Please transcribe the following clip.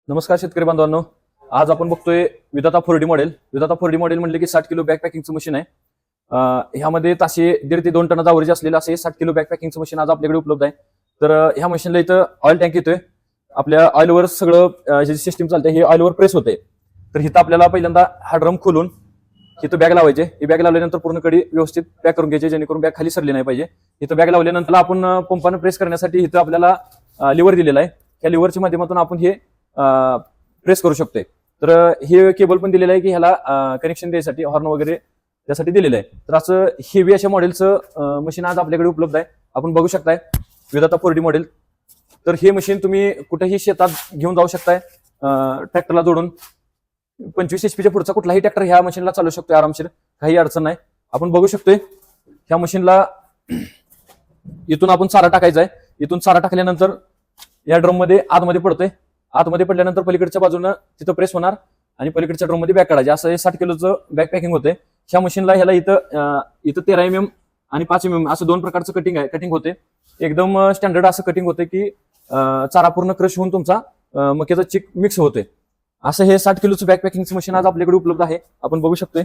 नमस्कार शेतकरी बांधवांनो. आज आपण बघतोय विधाता 4D मॉडेल. विधाता 4D मॉडेल म्हणले की 60 किलो बॅग पॅकिंगचं मशीन आहे. ह्यामध्ये ताशे 1.5 ते 2 टनाचा अवरेज असलेलं असे 60 किलो बॅग पॅकिंगचं मशीन आज आपल्याकडे उपलब्ध आहे. तर ह्या मशीनला इथं ऑइल टँक येतोय. आपल्या ऑइलवर सगळं जे सिस्टीम चालते हे ऑइलवर प्रेस होते. तर इथं आपल्याला पहिल्यांदा हा ड्रम खोलून इथं बॅग लावायचे. ही बॅग लावल्यानंतर पूर्ण कडी व्यवस्थित पॅक करून घ्यायचे जेणेकरून बॅग खाली सरली नाही पाहिजे. इथं बॅग लावल्यानंतर आपण पंपानं प्रेस करण्यासाठी इथं आपल्याला लिव्हर दिलेला आहे. या लिव्हरच्या माध्यमातून आपण हे प्रेस करू शकतोय. तर हे केबल पण दिलेलं आहे की ह्याला कनेक्शन द्यायसाठी हॉर्न वगैरे त्यासाठी दिलेलं आहे. तर असं हेवी अशा मॉडेलचं मशीन आज आपल्याकडे उपलब्ध आहे. आपण बघू शकताय विधाता 4D मॉडेल. तर हे मशीन तुम्ही कुठेही शेतात घेऊन जाऊ शकताय. ट्रॅक्टरला जोडून 25 HP च्या पुढचा कुठलाही ट्रॅक्टर ह्या मशीनला चालू शकतोय आरामशीर, काही अडचण नाही. आपण बघू शकतोय ह्या मशीनला इथून आपण चारा टाकायचा आहे. इथून चारा टाकल्यानंतर या ड्रम मध्ये आतमध्ये पडतोय. आतमध्ये पडल्यानंतर पलीकडच्या बाजूनं तिथं प्रेस होणार आणि पलीकडच्या ड्रम मध्ये बॅग काढायचे. असं हे 60 किलोचं बॅग पॅकिंग होते. ह्या मशीनला ह्याला इथं 13 mm आणि 5 mm असं दोन प्रकारचं कटिंग होते. एकदम स्टँडर्ड असं कटिंग होते की चारा पूर्ण क्रश होऊन तुमचा मक्याचा चिक मिक्स होते. असं हे 60 किलोचं बॅग पॅकिंगचं मशीन आज आपल्याकडे उपलब्ध आहे. आपण बघू शकतोय.